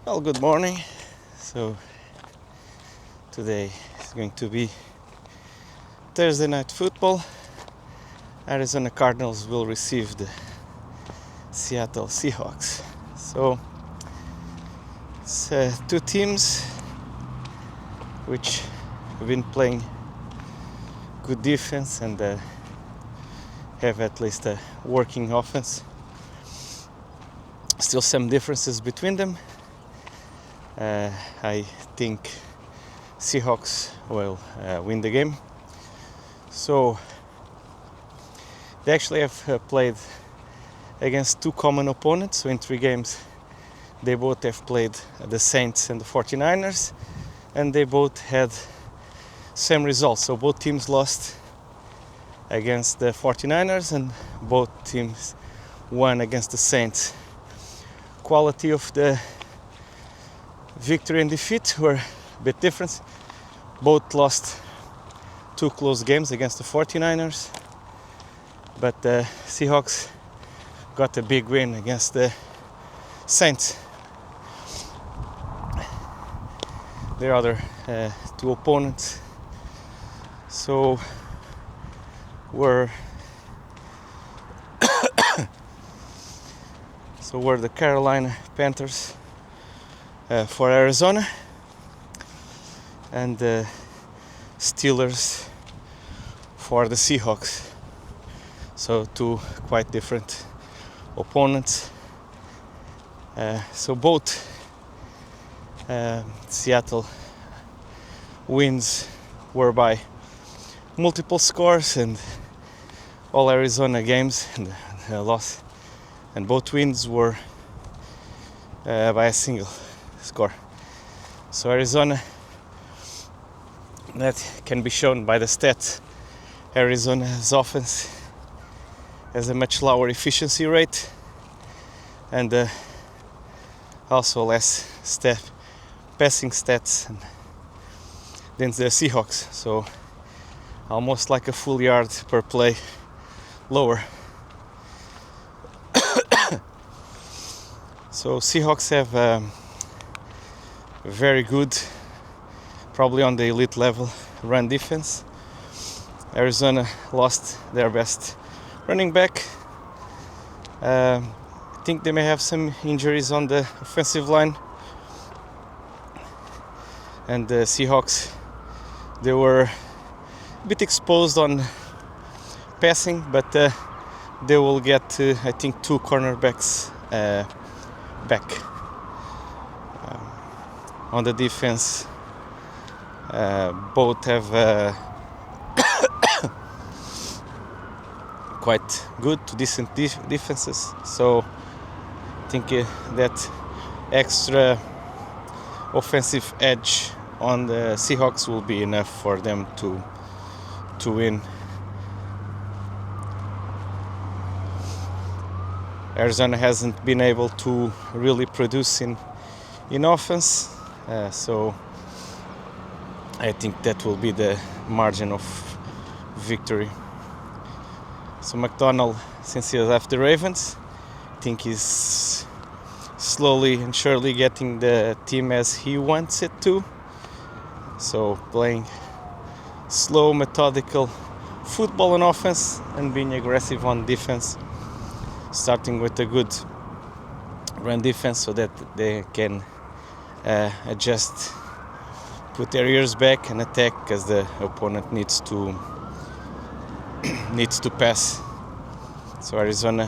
Well, good morning. So today is going to be Thursday night football. Arizona Cardinals will receive the Seattle Seahawks. So it's two teams which have been playing good defense and have at least a working offense. Still some differences between them. I think Seahawks will win the game. So they actually have played against two common opponents. So in 3 games they both have played the Saints and the 49ers, and they both had same results. So both teams lost against the 49ers and both teams won against the Saints. Quality of the victory and defeat were a bit different. Both lost 2 close games against the 49ers, but the Seahawks got a big win against the Saints. Their other 2 opponents were the Carolina Panthers for Arizona and the Steelers for the Seahawks. So 2 quite different opponents. So both Seattle wins were by multiple scores, and all Arizona games and loss, and both wins were by a single score. So Arizona, that can be shown by the stats. Arizona's offense has a much lower efficiency rate and also less passing stats than the Seahawks. So almost like a full yard per play lower. So Seahawks have very good, probably on the elite level, run defense. Arizona lost their best running back. I think they may have some injuries on the offensive line. And the Seahawks, they were a bit exposed on passing, but they will get, I think, 2 cornerbacks back. On the defense, both have quite good to decent defenses. So I think that extra offensive edge on the Seahawks will be enough for them to win. Arizona hasn't been able to really produce in offense, so I think that will be the margin of victory. So McDonald, since he left the Ravens, I think he's slowly and surely getting the team as he wants it to. So playing slow, methodical football on offense and being aggressive on defense, starting with a good run defense so that they can adjust, put their ears back and attack, because the opponent needs to pass. So Arizona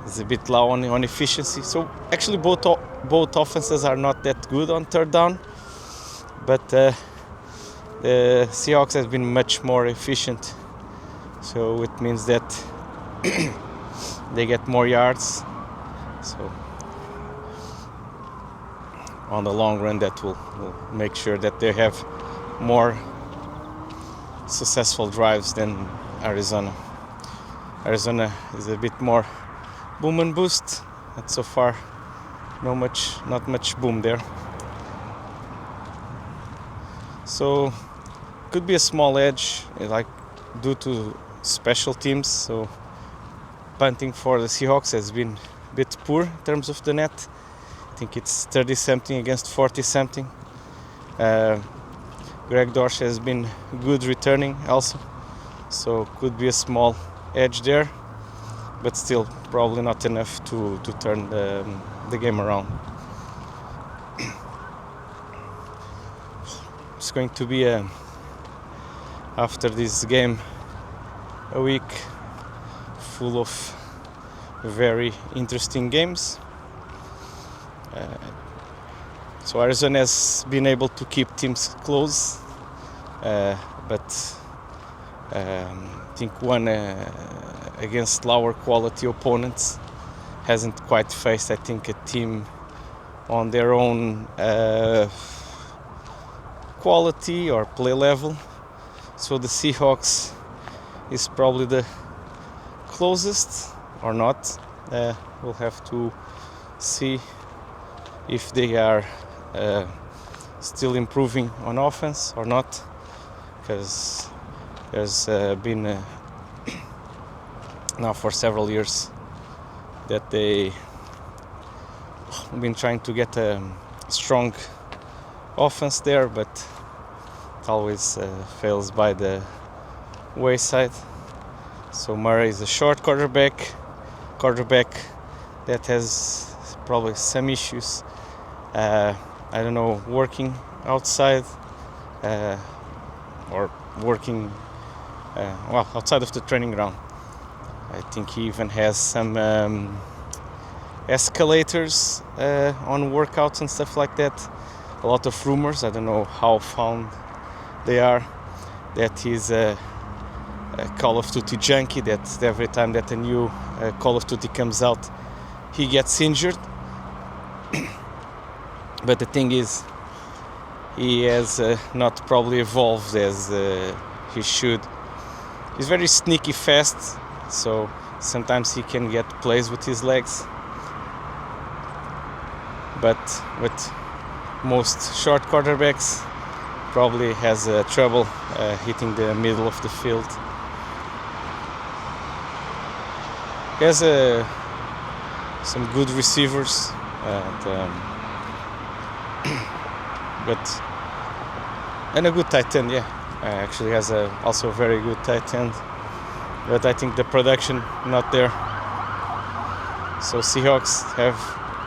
is a bit low on efficiency. So actually both offenses are not that good on third down, but the Seahawks has been much more efficient. So it means that they get more yards. So on the long run, that will make sure that they have more successful drives than Arizona. Arizona is a bit more boom and boost, and so far not much boom there. So could be a small edge, like due to special teams. So punting for the Seahawks has been a bit poor in terms of the net, think it's 30 something against 40 something. Greg Dorsch has been good returning also, so could be a small edge there, but still probably not enough to turn the game around. It's going to be after this game a week full of very interesting games. So Arizona has been able to keep teams close, but I think one against lower quality opponents hasn't quite faced, I think, a team on their own quality or play level. So the Seahawks is probably the closest or not. We'll have to see if they are still improving on offense or not, because there's been now for several years that they have been trying to get a strong offense there, but it always fails by the wayside. So Murray is a short quarterback that has probably some issues, I don't know, working outside or working outside of the training ground. I think he even has some escalators on workouts and stuff like that. A lot of rumors, I don't know how found they are, that he's a Call of Duty junkie, that every time that a new Call of Duty comes out he gets injured. But the thing is, he has not probably evolved as he should. He's very sneaky fast, so sometimes he can get plays with his legs, but with most short quarterbacks probably has trouble hitting the middle of the field. He has some good receivers, and a good tight end. Actually has also a very good tight end, but I think the production not there. So Seahawks have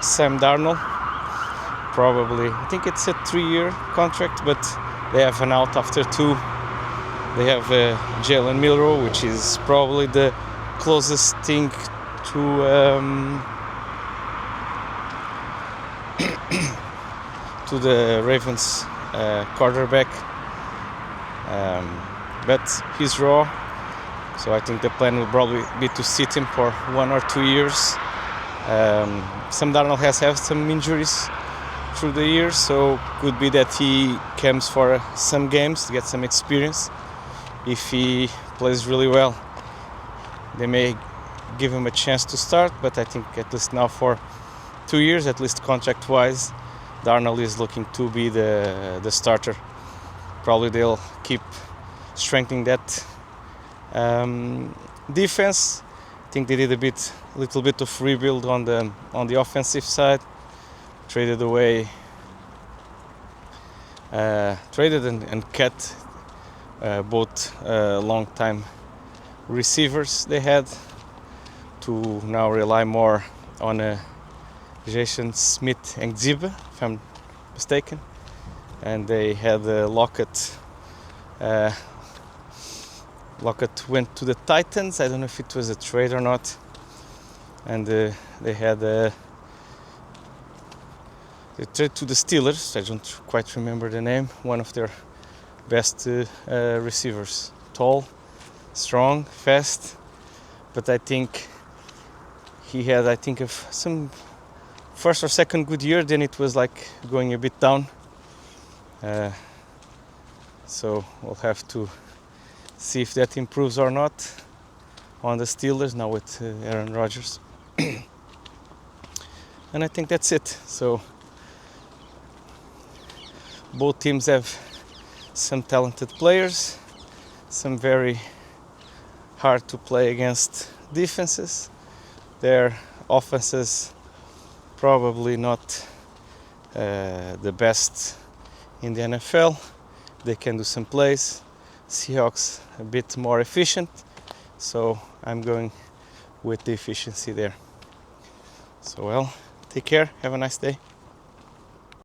Sam Darnold, probably, I think it's a 3-year contract, but they have an out after 2. They have Jalen Milroe, which is probably the closest thing to the Ravens quarterback, but he's raw, so I think the plan will probably be to sit him for 1 or 2 years. Sam Darnold has had some injuries through the years, so could be that he comes for some games to get some experience. If he plays really well, they may give him a chance to start, but I think at least now for 2 years, at least contract-wise, Darnold is looking to be the starter. Probably they'll keep strengthening that defense. I think they did a little bit of rebuild on the offensive side. Traded and cut both long-time receivers they had, to now rely more on Jason Smith and Ziba, if I'm mistaken. And they had Lockett. Lockett went to the Titans. I don't know if it was a trade or not. And they had the trade to the Steelers. I don't quite remember the name. One of their best receivers. Tall, strong, fast. But I think he had, some first or second good year. Then it was like going a bit down. So we'll have to see if that improves or not on the Steelers now with Aaron Rodgers. And I think that's it. So both teams have some talented players, some very hard to play against defenses. Their offenses probably not the best in the NFL. They can do some plays. Seahawks a bit more efficient, so I'm going with the efficiency there. So well, take care, have a nice day.